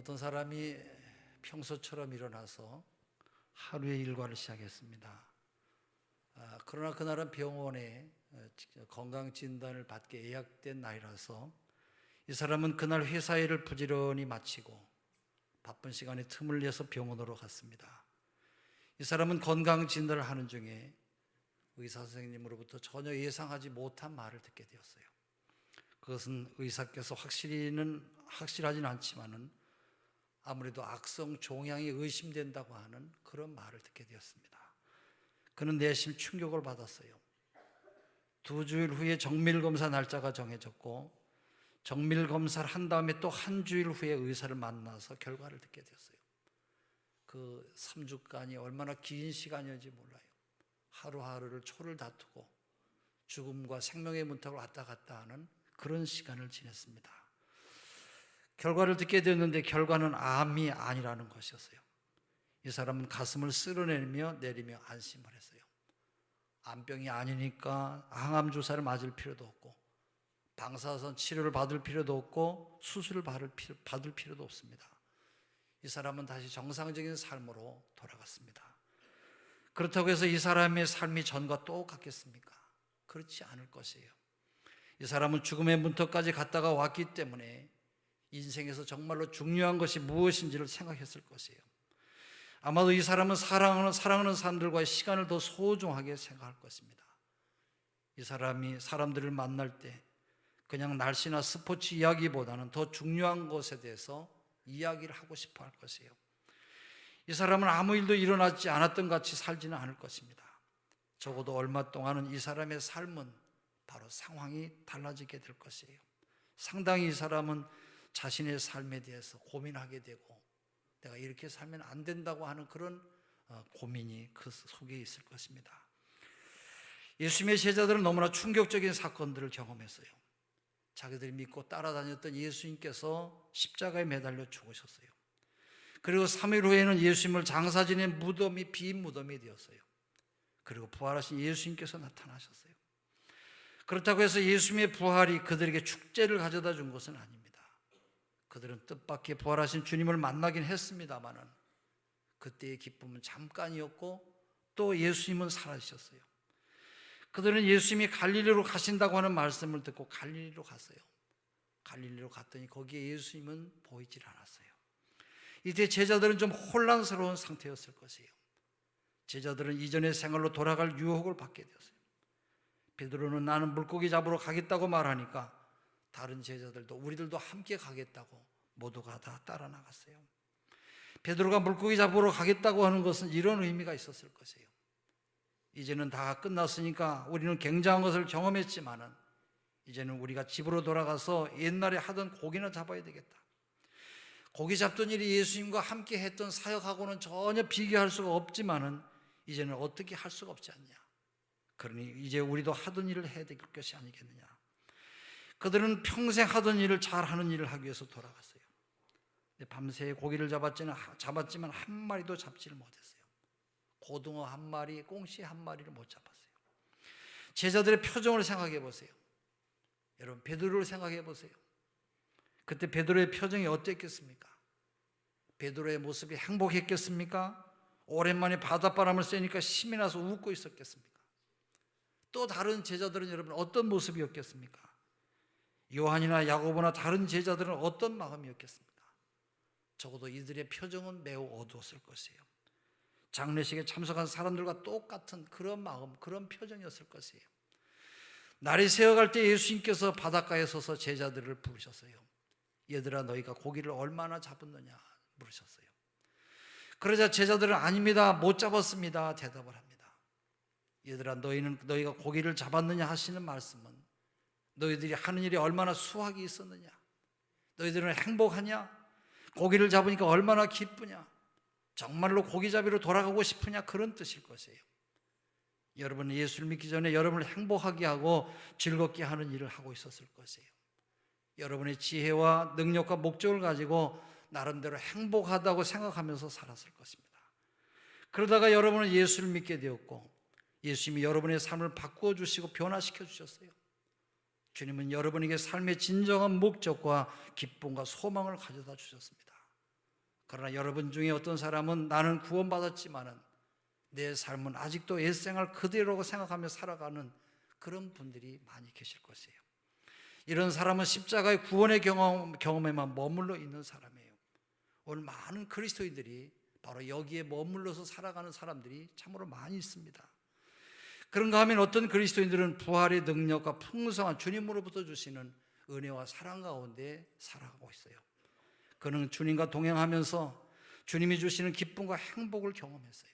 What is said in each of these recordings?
어떤 사람이 평소처럼 일어나서 하루의 일과를 시작했습니다. 그러나 그날은 병원에 건강진단을 받게 예약된 날이라서 이 사람은 그날 회사 일을 부지런히 마치고 바쁜 시간에 틈을 내서 병원으로 갔습니다. 이 사람은 건강진단을 하는 중에 의사 선생님으로부터 전혀 예상하지 못한 말을 듣게 되었어요. 그것은 의사께서 확실하진 않지만은 아무래도 악성 종양이 의심된다고 하는 그런 말을 듣게 되었습니다. 그는 내심 충격을 받았어요. 2주일 후에 정밀검사 날짜가 정해졌고 정밀검사를 한 다음에 또 한 주일 후에 의사를 만나서 결과를 듣게 되었어요. 그 3주간이 얼마나 긴 시간이었는지 몰라요. 하루하루를 초를 다투고 죽음과 생명의 문턱을 왔다 갔다 하는 그런 시간을 지냈습니다. 결과를 듣게 되었는데 결과는 암이 아니라는 것이었어요. 이 사람은 가슴을 쓸어내리며 내리며 안심을 했어요. 암병이 아니니까 항암 주사를 맞을 필요도 없고 방사선 치료를 받을 필요도 없고 수술을 받을 필요도 없습니다. 이 사람은 다시 정상적인 삶으로 돌아갔습니다. 그렇다고 해서 이 사람의 삶이 전과 똑같겠습니까? 그렇지 않을 것이에요. 이 사람은 죽음의 문턱까지 갔다가 왔기 때문에 인생에서 정말로 중요한 것이 무엇인지를 생각했을 것이에요. 아마도 이 사람은 사랑하는 사람들과의 시간을 더 소중하게 생각할 것입니다. 이 사람이 사람들을 만날 때 그냥 날씨나 스포츠 이야기보다는 더 중요한 것에 대해서 이야기를 하고 싶어 할 것이에요. 이 사람은 아무 일도 일어나지 않았던 같이 살지는 않을 것입니다. 적어도 얼마 동안은 이 사람의 삶은 바로 상황이 달라지게 될 것이에요. 상당히 이 사람은 자신의 삶에 대해서 고민하게 되고 내가 이렇게 살면 안 된다고 하는 그런 고민이 그 속에 있을 것입니다. 예수님의 제자들은 너무나 충격적인 사건들을 경험했어요. 자기들이 믿고 따라다녔던 예수님께서 십자가에 매달려 죽으셨어요. 그리고 3일 후에는 예수님을 장사 지낸 무덤이 빈 무덤이 되었어요. 그리고 부활하신 예수님께서 나타나셨어요. 그렇다고 해서 예수님의 부활이 그들에게 축제를 가져다 준 것은 아닙니다. 그들은 뜻밖의 부활하신 주님을 만나긴 했습니다마는 그때의 기쁨은 잠깐이었고 또 예수님은 사라지셨어요. 그들은 예수님이 갈릴리로 가신다고 하는 말씀을 듣고 갈릴리로 갔어요. 갈릴리로 갔더니 거기에 예수님은 보이질 않았어요. 이때 제자들은 좀 혼란스러운 상태였을 것이에요. 제자들은 이전의 생활로 돌아갈 유혹을 받게 되었어요. 베드로는 나는 물고기 잡으러 가겠다고 말하니까 다른 제자들도 우리들도 함께 가겠다고 모두가 다 따라 나갔어요. 베드로가 물고기 잡으러 가겠다고 하는 것은 이런 의미가 있었을 것이에요. 이제는 다 끝났으니까 우리는 굉장한 것을 경험했지만은 이제는 우리가 집으로 돌아가서 옛날에 하던 고기나 잡아야 되겠다. 고기 잡던 일이 예수님과 함께 했던 사역하고는 전혀 비교할 수가 없지만은 이제는 어떻게 할 수가 없지 않냐. 그러니 이제 우리도 하던 일을 해야 될 것이 아니겠느냐. 그들은 평생 하던 일을 잘하는 일을 하기 위해서 돌아갔어요. 밤새 고기를 잡았지만 한 마리도 잡지를 못했어요. 고등어 한 마리, 꽁치 한 마리를 못 잡았어요. 제자들의 표정을 생각해 보세요. 여러분 베드로를 생각해 보세요. 그때 베드로의 표정이 어땠겠습니까? 베드로의 모습이 행복했겠습니까? 오랜만에 바닷바람을 쐬니까 힘이 나서 웃고 있었겠습니까? 또 다른 제자들은 여러분 어떤 모습이었겠습니까? 요한이나 야고보나 다른 제자들은 어떤 마음이었겠습니까? 적어도 이들의 표정은 매우 어두웠을 것이에요. 장례식에 참석한 사람들과 똑같은 그런 마음, 그런 표정이었을 것이에요. 날이 새어갈 때 예수님께서 바닷가에 서서 제자들을 부르셨어요. 얘들아 너희가 고기를 얼마나 잡았느냐 물으셨어요. 그러자 제자들은 아닙니다, 못 잡았습니다 대답을 합니다. 얘들아 너희가 고기를 잡았느냐 하시는 말씀은 너희들이 하는 일이 얼마나 수확이 있었느냐, 너희들은 행복하냐, 고기를 잡으니까 얼마나 기쁘냐, 정말로 고기잡이로 돌아가고 싶으냐, 그런 뜻일 것이에요. 여러분은 예수를 믿기 전에 여러분을 행복하게 하고 즐겁게 하는 일을 하고 있었을 것이에요. 여러분의 지혜와 능력과 목적을 가지고 나름대로 행복하다고 생각하면서 살았을 것입니다. 그러다가 여러분은 예수를 믿게 되었고 예수님이 여러분의 삶을 바꾸어 주시고 변화시켜 주셨어요. 주님은 여러분에게 삶의 진정한 목적과 기쁨과 소망을 가져다 주셨습니다. 그러나 여러분 중에 어떤 사람은 나는 구원받았지만은 내 삶은 아직도 옛생활 그대로라고 생각하며 살아가는 그런 분들이 많이 계실 것이에요. 이런 사람은 십자가의 구원의 경험에만 머물러 있는 사람이에요. 오늘 많은 그리스도인들이 바로 여기에 머물러서 살아가는 사람들이 참으로 많이 있습니다. 그런가 하면 어떤 그리스도인들은 부활의 능력과 풍성한 주님으로부터 주시는 은혜와 사랑 가운데 살아가고 있어요. 그는 주님과 동행하면서 주님이 주시는 기쁨과 행복을 경험했어요.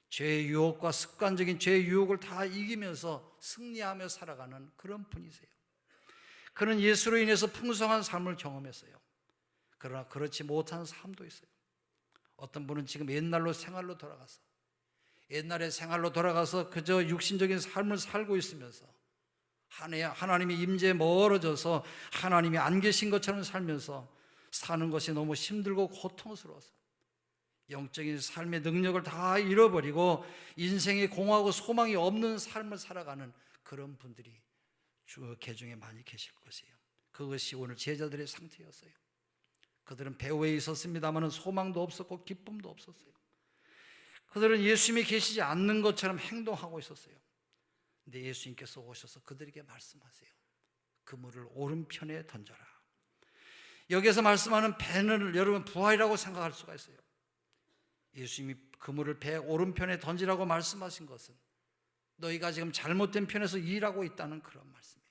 죄의 유혹과 습관적인 죄의 유혹을 다 이기면서 승리하며 살아가는 그런 분이세요. 그는 예수로 인해서 풍성한 삶을 경험했어요. 그러나 그렇지 못한 삶도 있어요. 어떤 분은 지금 옛날의 생활로 돌아가서 그저 육신적인 삶을 살고 있으면서 하나님의 임재에 멀어져서 하나님이 안 계신 것처럼 살면서 사는 것이 너무 힘들고 고통스러워서 영적인 삶의 능력을 다 잃어버리고 인생에 공허하고 소망이 없는 삶을 살아가는 그런 분들이 개중에 많이 계실 것이에요. 그것이 오늘 제자들의 상태였어요. 그들은 배후에 있었습니다만 소망도 없었고 기쁨도 없었어요. 그들은 예수님이 계시지 않는 것처럼 행동하고 있었어요. 근데 예수님께서 오셔서 그들에게 말씀하세요. 그물을 오른편에 던져라. 여기서 말씀하는 배는 여러분 부활이라고 생각할 수가 있어요. 예수님이 그물을 배 오른편에 던지라고 말씀하신 것은 너희가 지금 잘못된 편에서 일하고 있다는 그런 말씀이에요.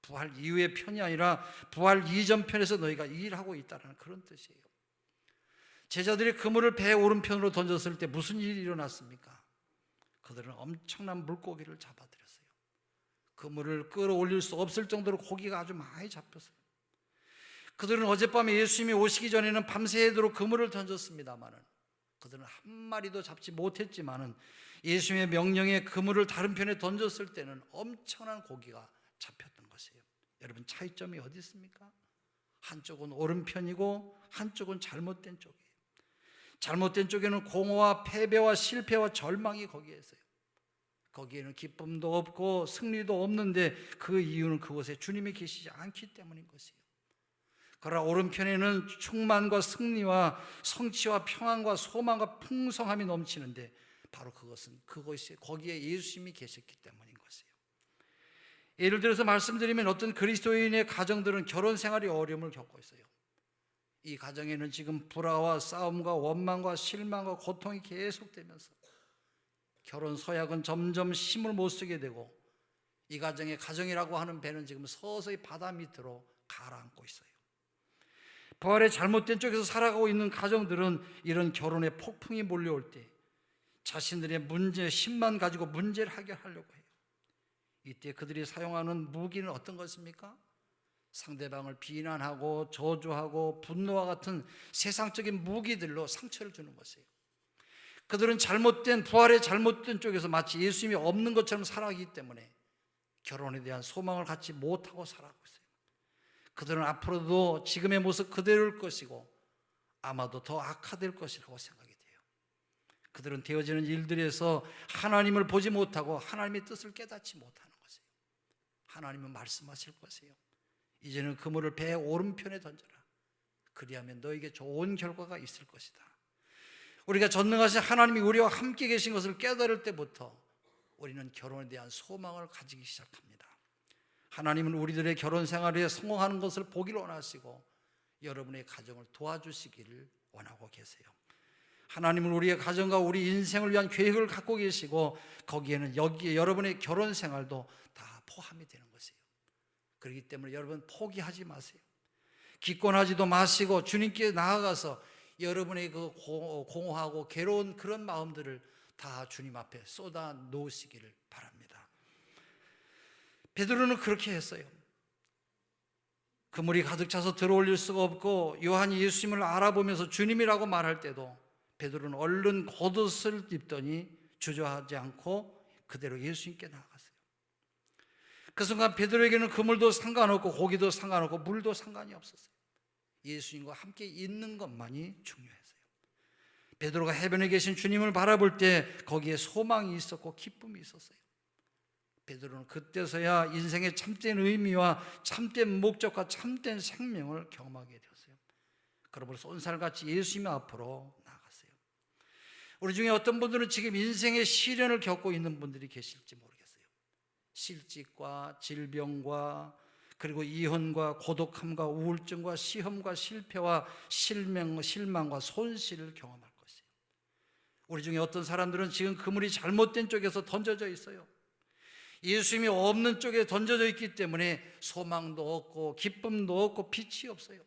부활 이후의 편이 아니라 부활 이전 편에서 너희가 일하고 있다는 그런 뜻이에요. 제자들이 그물을 배 오른편으로 던졌을 때 무슨 일이 일어났습니까? 그들은 엄청난 물고기를 잡아들였어요. 그물을 끌어올릴 수 없을 정도로 고기가 아주 많이 잡혔어요. 그들은 어젯밤에 예수님이 오시기 전에는 밤새도록 그물을 던졌습니다마는 그들은 한 마리도 잡지 못했지만은 예수님의 명령에 그물을 다른 편에 던졌을 때는 엄청난 고기가 잡혔던 것이에요. 여러분 차이점이 어디 있습니까? 한쪽은 오른편이고 한쪽은 잘못된 쪽이에요. 잘못된 쪽에는 공허와 패배와 실패와 절망이 거기에 있어요. 거기에는 기쁨도 없고 승리도 없는데 그 이유는 그곳에 주님이 계시지 않기 때문인 것이에요. 그러나 오른편에는 충만과 승리와 성취와 평안과 소망과 풍성함이 넘치는데 바로 그것이 거기에 예수님이 계셨기 때문인 것이에요. 예를 들어서 말씀드리면 어떤 그리스도인의 가정들은 결혼 생활이 어려움을 겪고 있어요. 이 가정에는 지금 불화와 싸움과 원망과 실망과 고통이 계속되면서 결혼 서약은 점점 힘을 못 쓰게 되고 이 가정의 가정이라고 하는 배는 지금 서서히 바다 밑으로 가라앉고 있어요. 부활의 잘못된 쪽에서 살아가고 있는 가정들은 이런 결혼의 폭풍이 몰려올 때 자신들의 문제, 힘만 가지고 문제를 해결하려고 해요. 이때 그들이 사용하는 무기는 어떤 것입니까? 상대방을 비난하고 저주하고 분노와 같은 세상적인 무기들로 상처를 주는 것이에요. 그들은 부활의 잘못된 쪽에서 마치 예수님이 없는 것처럼 살아가기 때문에 결혼에 대한 소망을 갖지 못하고 살아가고 있어요. 그들은 앞으로도 지금의 모습 그대로일 것이고 아마도 더 악화될 것이라고 생각이 돼요. 그들은 되어지는 일들에서 하나님을 보지 못하고 하나님의 뜻을 깨닫지 못하는 것이에요. 하나님은 말씀하실 것이에요. 이제는 그물을 배 오른편에 던져라. 그리하면 너에게 좋은 결과가 있을 것이다. 우리가 전능하신 하나님이 우리와 함께 계신 것을 깨달을 때부터 우리는 결혼에 대한 소망을 가지기 시작합니다. 하나님은 우리들의 결혼 생활에 성공하는 것을 보기를 원하시고 여러분의 가정을 도와주시기를 원하고 계세요. 하나님은 우리의 가정과 우리 인생을 위한 계획을 갖고 계시고 거기에는 여기에 여러분의 결혼 생활도 다 포함이 되는 것이에요. 그렇기 때문에 여러분 포기하지 마세요. 기권하지도 마시고 주님께 나아가서 여러분의 그 공허하고 괴로운 그런 마음들을 다 주님 앞에 쏟아 놓으시기를 바랍니다. 베드로는 그렇게 했어요. 그물이 가득 차서 들어올릴 수가 없고 요한이 예수님을 알아보면서 주님이라고 말할 때도 베드로는 얼른 겉옷을 입더니 주저하지 않고 그대로 예수님께 나아갔어요. 그 순간 베드로에게는 그물도 상관없고 고기도 상관없고 물도 상관이 없었어요. 예수님과 함께 있는 것만이 중요했어요. 베드로가 해변에 계신 주님을 바라볼 때 거기에 소망이 있었고 기쁨이 있었어요. 베드로는 그때서야 인생의 참된 의미와 참된 목적과 참된 생명을 경험하게 되었어요. 그러므로 쏜살같이 예수님 앞으로 나아갔어요. 우리 중에 어떤 분들은 지금 인생의 시련을 겪고 있는 분들이 계실지 모르겠어요. 실직과 질병과 그리고 이혼과 고독함과 우울증과 시험과 실패와 실망과 손실을 경험할 것이에요. 우리 중에 어떤 사람들은 지금 그물이 잘못된 쪽에서 던져져 있어요. 예수님이 없는 쪽에 던져져 있기 때문에 소망도 없고 기쁨도 없고 빛이 없어요.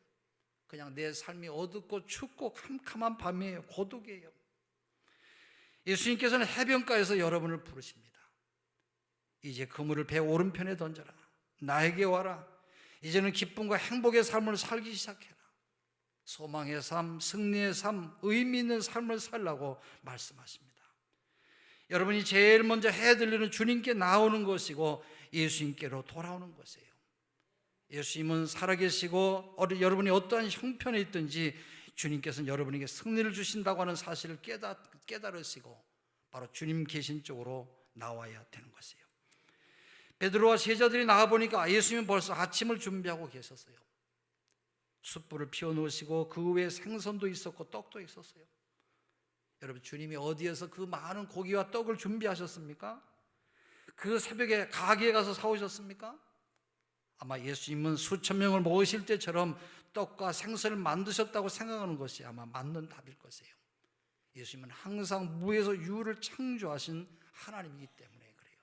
그냥 내 삶이 어둡고 춥고 캄캄한 밤이에요. 고독이에요. 예수님께서는 해변가에서 여러분을 부르십니다. 이제 그물을 배 오른편에 던져라. 나에게 와라. 이제는 기쁨과 행복의 삶을 살기 시작해라. 소망의 삶, 승리의 삶, 의미 있는 삶을 살라고 말씀하십니다. 여러분이 제일 먼저 해야 될 일은 주님께 나오는 것이고 예수님께로 돌아오는 것이에요. 예수님은 살아계시고 여러분이 어떠한 형편에 있든지 주님께서는 여러분에게 승리를 주신다고 하는 사실을 깨달으시고 바로 주님 계신 쪽으로 나와야 되는 것이에요. 베드로와 제자들이 나가보니까 예수님은 벌써 아침을 준비하고 계셨어요. 숯불을 피워놓으시고 그 위에 생선도 있었고 떡도 있었어요. 여러분, 주님이 어디에서 그 많은 고기와 떡을 준비하셨습니까? 그 새벽에 가게에 가서 사오셨습니까? 아마 예수님은 수천 명을 먹으실 때처럼 떡과 생선을 만드셨다고 생각하는 것이 아마 맞는 답일 것이에요. 예수님은 항상 무에서 유를 창조하신 하나님이기 때문에 그래요.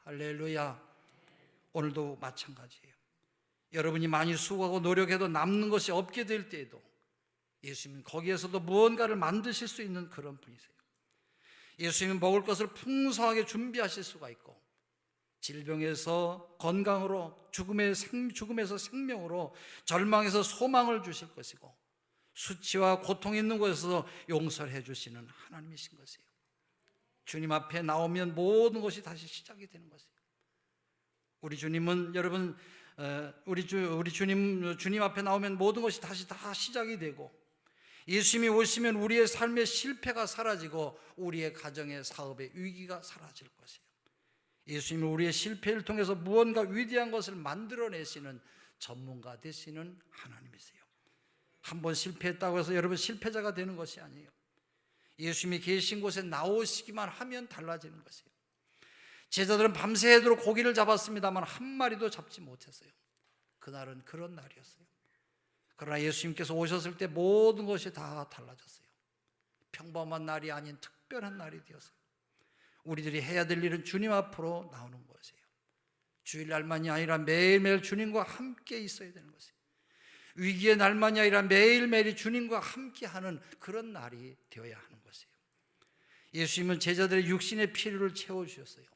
할렐루야. 오늘도 마찬가지예요. 여러분이 많이 수고하고 노력해도 남는 것이 없게 될 때에도 예수님은 거기에서도 무언가를 만드실 수 있는 그런 분이세요. 예수님은 먹을 것을 풍성하게 준비하실 수가 있고 질병에서 건강으로, 죽음에서 생명으로, 절망에서 소망을 주실 것이고 수치와 고통이 있는 곳에서 용서를 해주시는 하나님이신 것이에요. 주님 앞에 나오면 모든 것이 다시 시작이 되는 것이에요. 우리 주님은 여러분, 우리 주님 앞에 나오면 모든 것이 다시 다 시작이 되고 예수님이 오시면 우리의 삶의 실패가 사라지고 우리의 가정의 사업의 위기가 사라질 것이에요. 예수님은 우리의 실패를 통해서 무언가 위대한 것을 만들어내시는 전문가 되시는 하나님이세요. 한번 실패했다고 해서 여러분 실패자가 되는 것이 아니에요. 예수님이 계신 곳에 나오시기만 하면 달라지는 것이에요. 제자들은 밤새도록 고기를 잡았습니다만 한 마리도 잡지 못했어요. 그날은 그런 날이었어요. 그러나 예수님께서 오셨을 때 모든 것이 다 달라졌어요. 평범한 날이 아닌 특별한 날이 되었어요. 우리들이 해야 될 일은 주님 앞으로 나오는 것이에요. 주일날만이 아니라 매일매일 주님과 함께 있어야 되는 것이에요. 위기의 날만이 아니라 매일매일 주님과 함께하는 그런 날이 되어야 하는 것이에요. 예수님은 제자들의 육신의 필요를 채워주셨어요.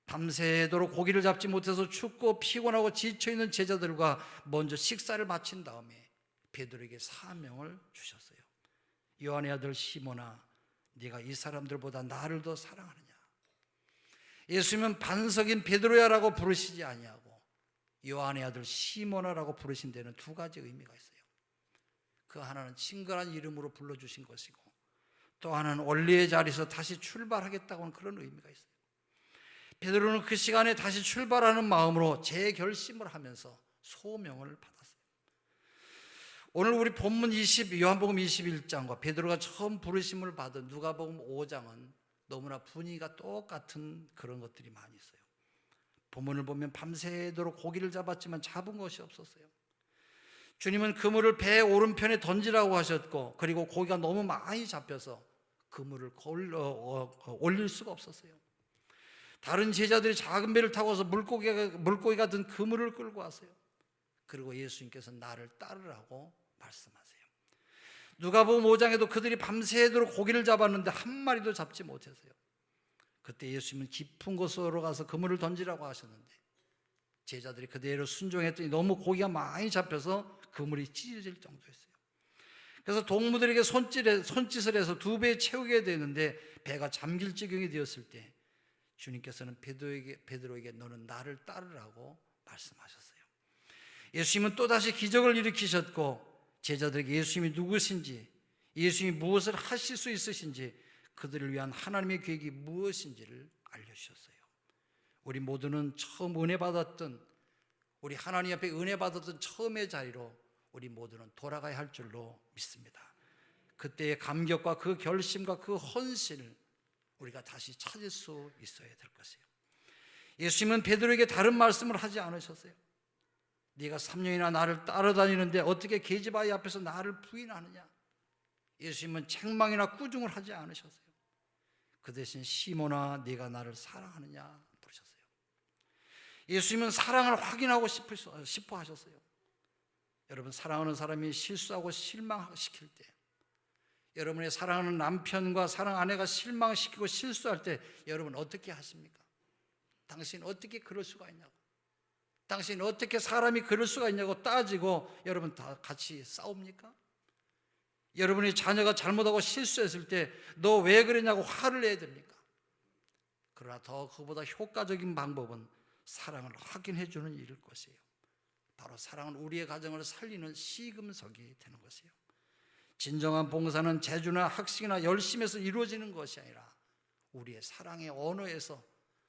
밤새도록 고기를 잡지 못해서 춥고 피곤하고 지쳐있는 제자들과 먼저 식사를 마친 다음에 베드로에게 사명을 주셨어요. 요한의 아들 시몬아, 네가 이 사람들보다 나를 더 사랑하느냐? 예수님은 반석인 베드로야라고 부르시지 아니하고 요한의 아들 시몬아라고 부르신 데는 두 가지 의미가 있어요. 그 하나는 친근한 이름으로 불러주신 것이고 또 하나는 원리의 자리에서 다시 출발하겠다고 하는 그런 의미가 있어요. 베드로는 그 시간에 다시 출발하는 마음으로 재결심을 하면서 소명을 받았어요. 오늘 우리 본문 요한복음 21장과 베드로가 처음 부르심을 받은 누가복음 5장은 너무나 분위기가 똑같은 그런 것들이 많이 있어요. 본문을 보면 밤새도록 고기를 잡았지만 잡은 것이 없었어요. 주님은 그물을 배 오른편에 던지라고 하셨고 그리고 고기가 너무 많이 잡혀서 그물을 올릴 수가 없었어요. 다른 제자들이 작은 배를 타고서 물고기가 든 그물을 끌고 왔어요. 그리고 예수님께서 나를 따르라고 말씀하세요. 누가복음 5장에도 그들이 밤새도록 고기를 잡았는데 한 마리도 잡지 못했어요. 그때 예수님은 깊은 곳으로 가서 그물을 던지라고 하셨는데 제자들이 그대로 순종했더니 너무 고기가 많이 잡혀서 그물이 찢어질 정도였어요. 그래서 동무들에게 손짓을 해서 2배 채우게 되는데 배가 잠길 지경이 되었을 때 주님께서는 베드로에게 너는 나를 따르라고 말씀하셨어요. 예수님은 또다시 기적을 일으키셨고 제자들에게 예수님이 누구신지, 예수님이 무엇을 하실 수 있으신지, 그들을 위한 하나님의 계획이 무엇인지를 알려주셨어요. 우리 모두는 처음 은혜 받았던, 우리 하나님 앞에 은혜 받았던 처음의 자리로 우리 모두는 돌아가야 할 줄로 믿습니다. 그때의 감격과 그 결심과 그 헌신을 우리가 다시 찾을 수 있어야 될 것이에요. 예수님은 베드로에게 다른 말씀을 하지 않으셨어요. 네가 3년이나 나를 따라다니는데 어떻게 계집아이 앞에서 나를 부인하느냐. 예수님은 책망이나 꾸중을 하지 않으셨어요. 그 대신 시몬아 네가 나를 사랑하느냐 부르셨어요. 예수님은 사랑을 확인하고 싶어 하셨어요. 여러분, 사랑하는 사람이 실수하고 실망시킬 때, 여러분의 사랑하는 남편과 사랑 아내가 실망시키고 실수할 때 여러분 어떻게 하십니까? 당신 어떻게 그럴 수가 있냐고, 당신 어떻게 사람이 그럴 수가 있냐고 따지고 여러분 다 같이 싸웁니까? 여러분의 자녀가 잘못하고 실수했을 때 너 왜 그랬냐고 화를 내야 됩니까? 그러나 더 그보다 효과적인 방법은 사랑을 확인해 주는 일일 것이에요. 바로 사랑은 우리의 가정을 살리는 시금석이 되는 것이에요. 진정한 봉사는 재주나 학식이나 열심에서 이루어지는 것이 아니라 우리의 사랑의 언어에서,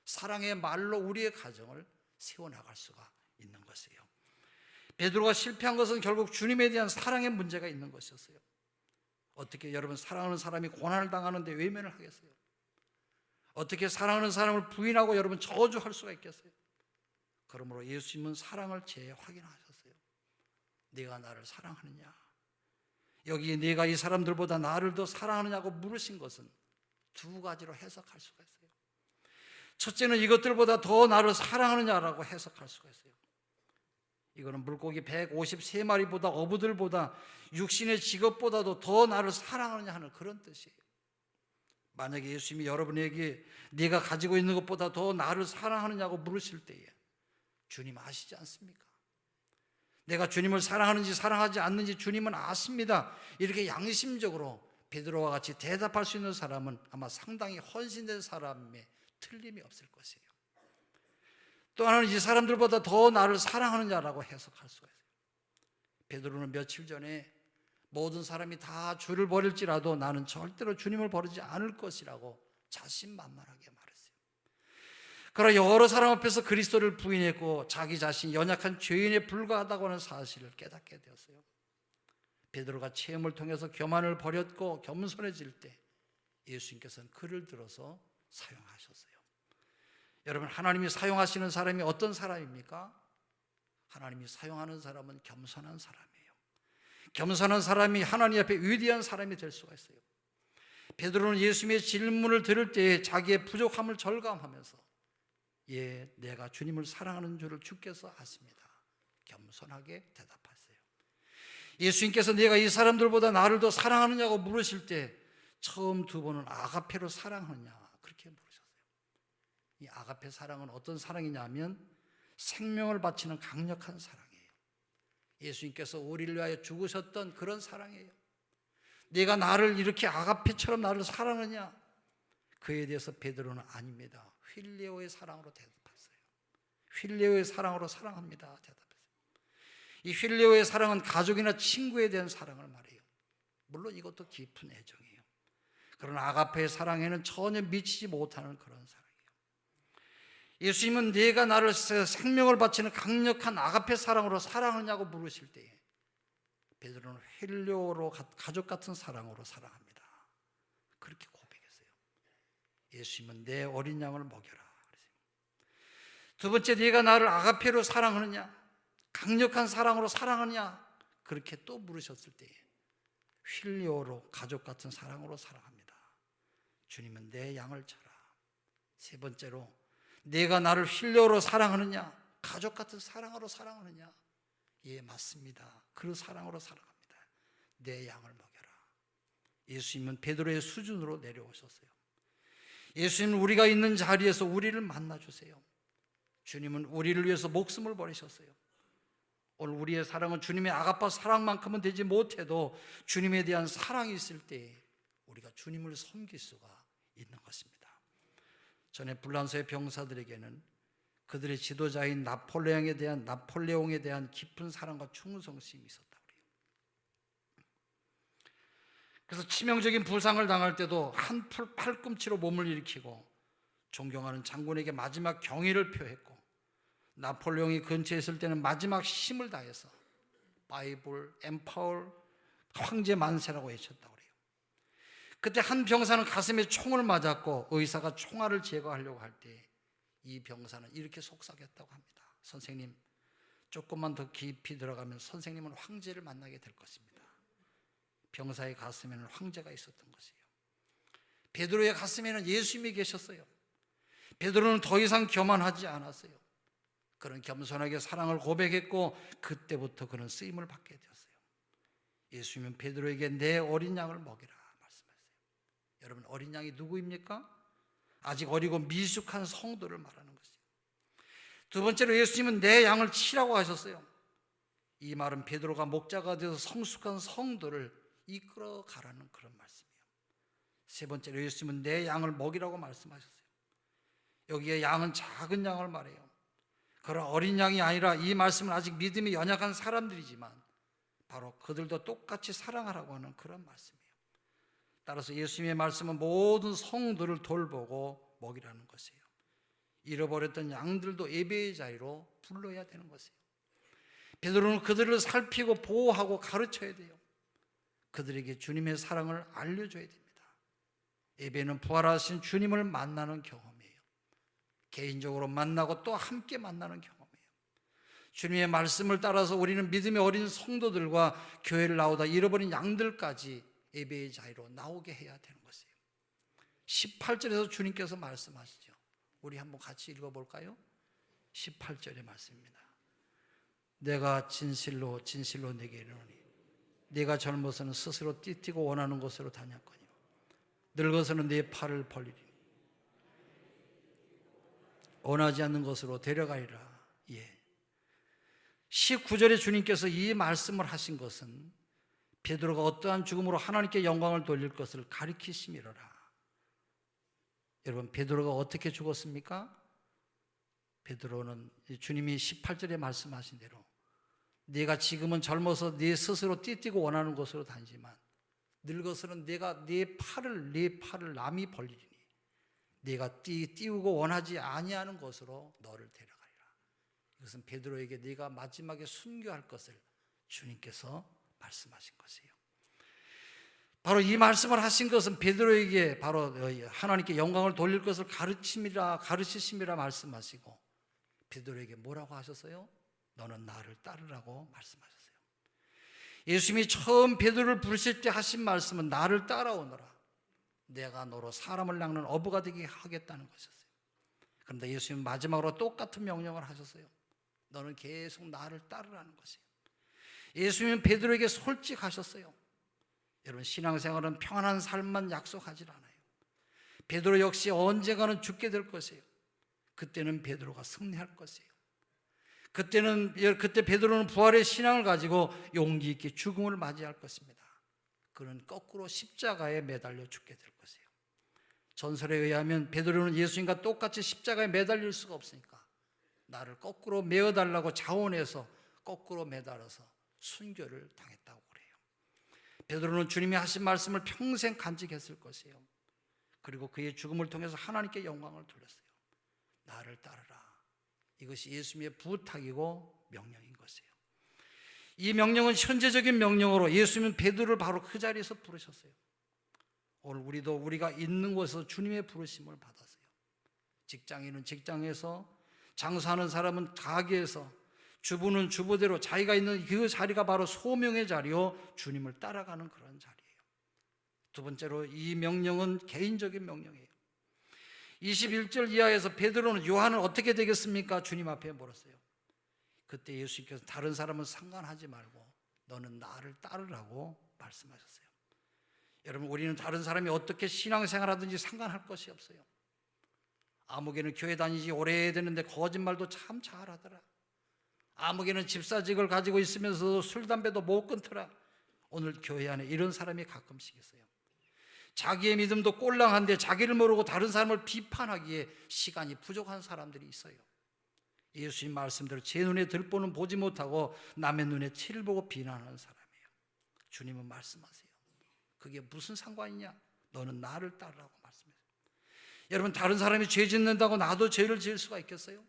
사랑의 말로 우리의 가정을 세워나갈 수가 있는 것이에요. 베드로가 실패한 것은 결국 주님에 대한 사랑의 문제가 있는 것이었어요. 어떻게 여러분 사랑하는 사람이 고난을 당하는데 외면을 하겠어요? 어떻게 사랑하는 사람을 부인하고 여러분 저주할 수가 있겠어요? 그러므로 예수님은 사랑을 재확인하셨어요. 네가 나를 사랑하느냐? 여기 네가 이 사람들보다 나를 더 사랑하느냐고 물으신 것은 두 가지로 해석할 수가 있어요. 첫째는 이것들보다 더 나를 사랑하느냐라고 해석할 수가 있어요. 이거는 물고기 153마리보다 어부들보다 육신의 직업보다도 더 나를 사랑하느냐 하는 그런 뜻이에요. 만약에 예수님이 여러분에게 네가 가지고 있는 것보다 더 나를 사랑하느냐고 물으실 때에 주님 아시지 않습니까? 내가 주님을 사랑하는지 사랑하지 않는지 주님은 아십니다. 이렇게 양심적으로 베드로와 같이 대답할 수 있는 사람은 아마 상당히 헌신된 사람의 틀림이 없을 것이에요. 또 하나는 이 사람들보다 더 나를 사랑하느냐라고 해석할 수가 있어요. 베드로는 며칠 전에 모든 사람이 다 주를 버릴지라도 나는 절대로 주님을 버리지 않을 것이라고 자신만만하게 말했어요. 그러나 여러 사람 앞에서 그리스도를 부인했고 자기 자신이 연약한 죄인에 불과하다고 하는 사실을 깨닫게 되었어요. 베드로가 체험을 통해서 교만을 버렸고 겸손해질 때 예수님께서는 그를 들어서 사용하셨어요. 여러분, 하나님이 사용하시는 사람이 어떤 사람입니까? 하나님이 사용하는 사람은 겸손한 사람이에요. 겸손한 사람이 하나님 앞에 위대한 사람이 될 수가 있어요. 베드로는 예수님의 질문을 들을 때 자기의 부족함을 절감하면서 내가 주님을 사랑하는 줄을 주께서 아십니다. 겸손하게 대답했어요. 예수님께서 내가 이 사람들보다 나를 더 사랑하느냐고 물으실 때 처음 두 번은 아가페로 사랑하느냐 그렇게 물으셨어요. 이 아가페 사랑은 어떤 사랑이냐면 생명을 바치는 강력한 사랑이에요. 예수님께서 우리를 위하여 죽으셨던 그런 사랑이에요. 네가 나를 이렇게 아가페처럼 나를 사랑하느냐? 그에 대해서 베드로는 아닙니다. 휠레오의 사랑으로 대답했어요. 휠레오의 사랑으로 사랑합니다 대답했어요. 이 휠레오의 사랑은 가족이나 친구에 대한 사랑을 말해요. 물론 이것도 깊은 애정이에요. 그러나 아가페의 사랑에는 전혀 미치지 못하는 그런 사랑이에요. 예수님은 네가 나를 생명을 바치는 강력한 아가페 사랑으로 사랑하느냐고 물으실 때에 베드로는 휠레오로 가족 같은 사랑으로 사랑합니다 그렇게 고백했어요. 예수님은 내 어린 양을 먹여라. 두 번째, 네가 나를 아가페로 사랑하느냐, 강력한 사랑으로 사랑하느냐 그렇게 또 물으셨을 때에 휠레오로 가족 같은 사랑으로 사랑합니다. 주님은 내 양을 쳐라. 세 번째로, 네가 나를 휠레오로 사랑하느냐, 가족 같은 사랑으로 사랑하느냐? 예, 맞습니다. 그 사랑으로 사랑합니다. 내 양을 먹여라. 예수님은 베드로의 수준으로 내려오셨어요. 예수님은 우리가 있는 자리에서 우리를 만나주세요. 주님은 우리를 위해서 목숨을 버리셨어요. 오늘 우리의 사랑은 주님의 아가파 사랑만큼은 되지 못해도 주님에 대한 사랑이 있을 때 우리가 주님을 섬길 수가 있는 것입니다. 전에 불란서의 병사들에게는 그들의 지도자인 나폴레옹에 대한 깊은 사랑과 충성심이 있었다고 그래요. 그래서 치명적인 부상을 당할 때도 한 팔꿈치로 몸을 일으키고 존경하는 장군에게 마지막 경의를 표했고 나폴레옹이 근처에 있을 때는 마지막 힘을 다해서 바이블, 엠파월, 황제 만세라고 외쳤다고 그래요. 그때 한 병사는 가슴에 총을 맞았고 의사가 총알을 제거하려고 할 때 이 병사는 이렇게 속삭였다고 합니다. 선생님, 조금만 더 깊이 들어가면 선생님은 황제를 만나게 될 것입니다. 병사의 가슴에는 황제가 있었던 것이에요. 베드로의 가슴에는 예수님이 계셨어요. 베드로는 더 이상 교만하지 않았어요. 그는 겸손하게 사랑을 고백했고 그때부터 그는 쓰임을 받게 되었어요. 예수님은 베드로에게 내 어린 양을 먹이라 말씀하세요. 여러분, 어린 양이 누구입니까? 아직 어리고 미숙한 성도를 말하는 것이에요. 두 번째로 예수님은 내 양을 치라고 하셨어요. 이 말은 베드로가 목자가 되어서 성숙한 성도를 이끌어 가라는 그런 말씀이에요. 세 번째로 예수님은 내 양을 먹이라고 말씀하셨어요. 여기에 양은 작은 양을 말해요. 그런 어린 양이 아니라 이 말씀은 아직 믿음이 연약한 사람들이지만 바로 그들도 똑같이 사랑하라고 하는 그런 말씀이에요. 따라서 예수님의 말씀은 모든 성도를 돌보고 먹이라는 것이에요. 잃어버렸던 양들도 예배의 자리로 불러야 되는 것이에요. 베드로는 그들을 살피고 보호하고 가르쳐야 돼요. 그들에게 주님의 사랑을 알려줘야 됩니다. 예배는 부활하신 주님을 만나는 경험이에요. 개인적으로 만나고 또 함께 만나는 경험이에요. 주님의 말씀을 따라서 우리는 믿음의 어린 성도들과 교회를 나오다 잃어버린 양들까지 예배의 자리로 나오게 해야 되는 것이에요. 18절에서 주님께서 말씀하시죠. 우리 한번 같이 읽어볼까요? 18절의 말씀입니다. 내가 진실로 진실로 네게 이르노니 네가 젊어서는 스스로 띠띠고 원하는 곳으로 다녔거니와 늙어서는 네 팔을 벌리리니 원하지 않는 곳으로 데려가리라. 예. 19절에 주님께서 이 말씀을 하신 것은 베드로가 어떠한 죽음으로 하나님께 영광을 돌릴 것을 가리키심이로라. 여러분, 베드로가 어떻게 죽었습니까? 베드로는 주님이 18절에 말씀하신 대로 네가 지금은 젊어서 네 스스로 띠띠고 원하는 곳으로 다니지만 늙어서는 내가 네 팔을 남이 벌리리니 네가 띄우고 원하지 아니하는 곳으로 너를 데려가리라. 이것은 베드로에게 네가 마지막에 순교할 것을 주님께서 말씀하신 것이에요. 바로 이 말씀을 하신 것은 베드로에게 바로 하나님께 영광을 돌릴 것을 가르치심이라 말씀하시고 베드로에게 뭐라고 하셨어요? 너는 나를 따르라고 말씀하셨어요. 예수님이 처음 베드로를 부르실 때 하신 말씀은 나를 따라오너라. 내가 너로 사람을 낚는 어부가 되게 하겠다는 것이었어요. 그런데 예수님은 마지막으로 똑같은 명령을 하셨어요. 너는 계속 나를 따르라는 것이에요. 예수님은 베드로에게 솔직하셨어요. 여러분, 신앙생활은 평안한 삶만 약속하지 않아요. 베드로 역시 언젠가는 죽게 될 것이에요. 그때는 베드로가 승리할 것이에요. 그때 베드로는 부활의 신앙을 가지고 용기 있게 죽음을 맞이할 것입니다. 그는 거꾸로 십자가에 매달려 죽게 될 것이에요. 전설에 의하면 베드로는 예수님과 똑같이 십자가에 매달릴 수가 없으니까 나를 거꾸로 메어달라고 자원해서 거꾸로 매달아서 순교를 당했다고 그래요. 베드로는 주님이 하신 말씀을 평생 간직했을 것이에요. 그리고 그의 죽음을 통해서 하나님께 영광을 돌렸어요. 나를 따르라. 이것이 예수님의 부탁이고 명령인 것이에요. 이 명령은 현재적인 명령으로 예수님은 베드로를 바로 그 자리에서 부르셨어요. 오늘 우리가 있는 곳에서 주님의 부르심을 받았어요. 직장인은 직장에서, 장사하는 사람은 가게에서, 주부는 주부대로 자기가 있는 그 자리가 바로 소명의 자리요, 주님을 따라가는 그런 자리예요. 두 번째로 이 명령은 개인적인 명령이에요. 21절 이하에서 베드로는 요한은 어떻게 되겠습니까? 주님 앞에 물었어요. 그때 예수님께서 다른 사람은 상관하지 말고 너는 나를 따르라고 말씀하셨어요. 여러분, 우리는 다른 사람이 어떻게 신앙생활하든지 상관할 것이 없어요. 아무개는 교회 다니지 오래됐는데 거짓말도 참 잘하더라. 아무개는 집사직을 가지고 있으면서 술, 담배도 못 끊더라. 오늘 교회 안에 이런 사람이 가끔씩 있어요. 자기의 믿음도 꼴랑한데 자기를 모르고 다른 사람을 비판하기에 시간이 부족한 사람들이 있어요. 예수님 말씀대로 제 눈에 들보는 보지 못하고 남의 눈에 티를 보고 비난하는 사람이에요. 주님은 말씀하세요. 그게 무슨 상관이냐? 너는 나를 따르라고 말씀하세요. 여러분, 다른 사람이 죄 짓는다고 나도 죄를 지을 수가 있겠어요?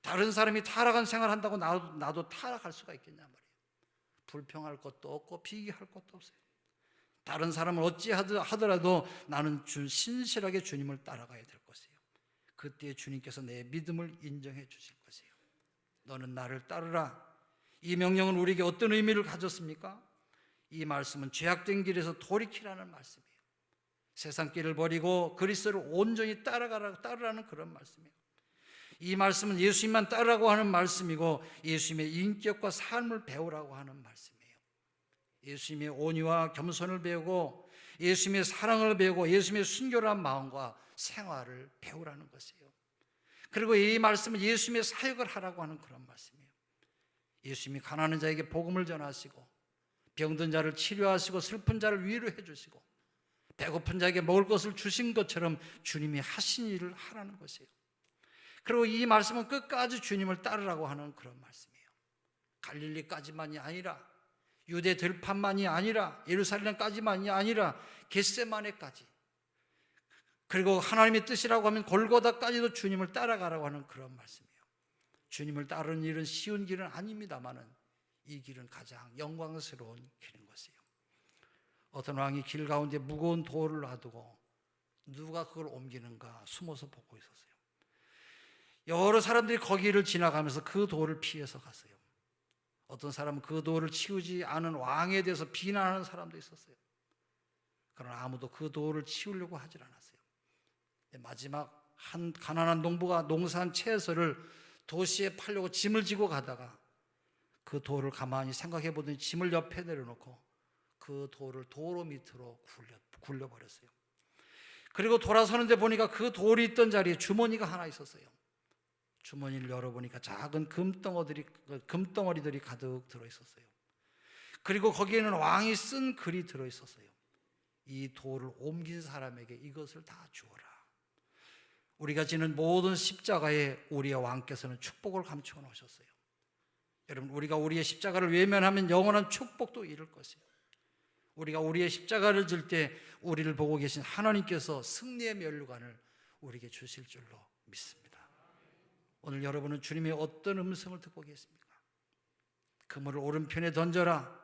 다른 사람이 타락한 생활한다고 나도 타락할 수가 있겠냐 말이에요. 불평할 것도 없고 비교할 것도 없어요. 다른 사람을 어찌 하더라도 나는 신실하게 주님을 따라가야 될 것이에요. 그때 주님께서 내 믿음을 인정해 주실 것이에요. 너는 나를 따르라. 이 명령은 우리에게 어떤 의미를 가졌습니까? 이 말씀은 죄악된 길에서 돌이키라는 말씀이에요. 세상 길을 버리고 그리스도를 온전히 따르라는 그런 말씀이에요. 이 말씀은 예수님만 따르라고 하는 말씀이고 예수님의 인격과 삶을 배우라고 하는 말씀이에요. 예수님의 온유와 겸손을 배우고 예수님의 사랑을 배우고 예수님의 순결한 마음과 생활을 배우라는 것이에요. 그리고 이 말씀은 예수님의 사역을 하라고 하는 그런 말씀이에요. 예수님이 가난한 자에게 복음을 전하시고 병든 자를 치료하시고 슬픈 자를 위로해 주시고 배고픈 자에게 먹을 것을 주신 것처럼 주님이 하신 일을 하라는 것이에요. 그리고 이 말씀은 끝까지 주님을 따르라고 하는 그런 말씀이에요. 갈릴리까지만이 아니라 유대 들판만이 아니라 예루살렘까지만이 아니라 겟세마네까지, 그리고 하나님의 뜻이라고 하면 골고다까지도 주님을 따라가라고 하는 그런 말씀이에요. 주님을 따르는 일은 쉬운 길은 아닙니다만은 이 길은 가장 영광스러운 길인 것이에요. 어떤 왕이 길 가운데 무거운 돌을 놔두고 누가 그걸 옮기는가 숨어서 보고 있었어요. 여러 사람들이 거기를 지나가면서 그 돌을 피해서 갔어요. 어떤 사람은 그 돌을 치우지 않은 왕에 대해서 비난하는 사람도 있었어요. 그러나 아무도 그 돌을 치우려고 하질 않았어요. 마지막 한 가난한 농부가 농사한 채소를 도시에 팔려고 짐을 지고 가다가 그 돌을 가만히 생각해 보더니 짐을 옆에 내려놓고 그 돌을 도로 밑으로 굴려버렸어요. 그리고 돌아서는데 보니까 그 돌이 있던 자리에 주머니가 하나 있었어요. 주머니를 열어보니까 작은 금덩어리들이 가득 들어있었어요. 그리고 거기에는 왕이 쓴 글이 들어있었어요. 이 돌을 옮긴 사람에게 이것을 다 주어라. 우리가 지는 모든 십자가에 우리의 왕께서는 축복을 감추어 놓으셨어요. 여러분, 우리가 우리의 십자가를 외면하면 영원한 축복도 잃을 것이에요. 우리가 우리의 십자가를 질 때 우리를 보고 계신 하나님께서 승리의 면류관을 우리에게 주실 줄로 믿습니다. 오늘 여러분은 주님의 어떤 음성을 듣고 계십니까? 그물을 오른편에 던져라.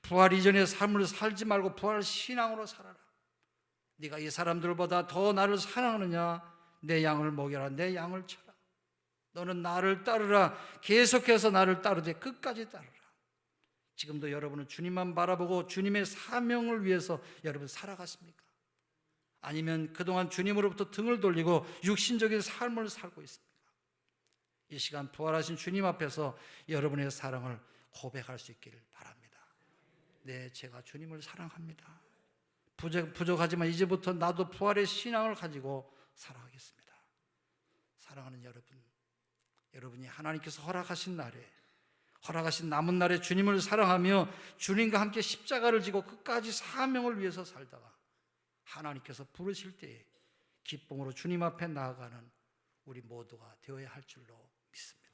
부활 이전의 삶을 살지 말고 부활 신앙으로 살아라. 네가 이 사람들보다 더 나를 사랑하느냐? 내 양을 먹여라. 내 양을 쳐라. 너는 나를 따르라. 계속해서 나를 따르되 끝까지 따르라. 지금도 여러분은 주님만 바라보고 주님의 사명을 위해서 여러분 살아가십니까? 아니면 그동안 주님으로부터 등을 돌리고 육신적인 삶을 살고 있습니까? 이 시간 부활하신 주님 앞에서 여러분의 사랑을 고백할 수 있기를 바랍니다. 네, 제가 주님을 사랑합니다. 부족하지만 이제부터 나도 부활의 신앙을 가지고 살아가겠습니다. 사랑하는 여러분, 여러분이 하나님께서 허락하신 날에, 허락하신 남은 날에 주님을 사랑하며 주님과 함께 십자가를 지고 끝까지 사명을 위해서 살다가 하나님께서 부르실 때에 기쁨으로 주님 앞에 나아가는 우리 모두가 되어야 할 줄로 믿습니다.